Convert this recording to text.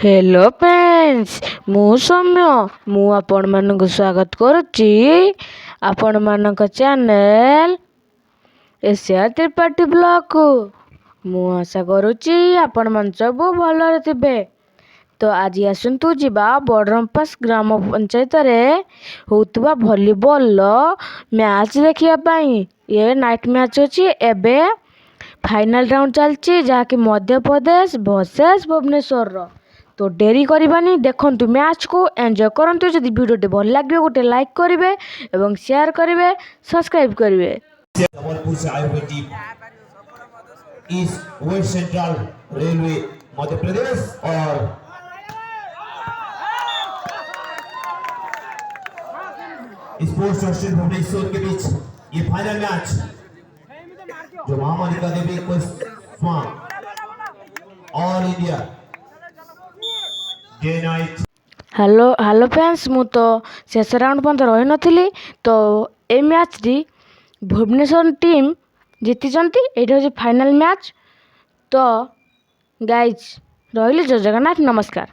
Hello friends मु सौम्य मु आपण मानक स्वागत करुच्ची आपण मानक चैनल एशिया त्रिपाठी ब्लॉग को। मु आशा करुच्ची आपण मन सब भलरे थिबे। तो आज आसतु जीवा बड़रंपास ग्राम पंचायत रे होतुबा वॉलीबॉल मैच देखिया पाई। ये नाइट मैच अछि। एबे फाइनल राउंड चलची जहाँकि मध्य प्रदेश वर्सेस भुवनेश्वर रो। तो डेरी करबानी देखंतु मैच को एंजॉय करंतु। जदि वीडियो भल लागे गोटे लाइक करिवे एवं शेयर करिवे सब्सक्राइब करिवे। जबलपुर से आए हुए team east west central railway Madhya Pradesh और स्पोर्ट्स हॉस्टल भुवनेश्वर के बीच ये फाइनल मैच जो महामारी का देवी all India day night. Hello hello friends मु तो शेष राउंड पर्यंत रही नथिली। तो ए मैच टी भुवनेश्वर टीम जीतिचंती। एटा होची फाइनल मैच। तो गाइज रहिली जय जगन्नाथ नमस्कार।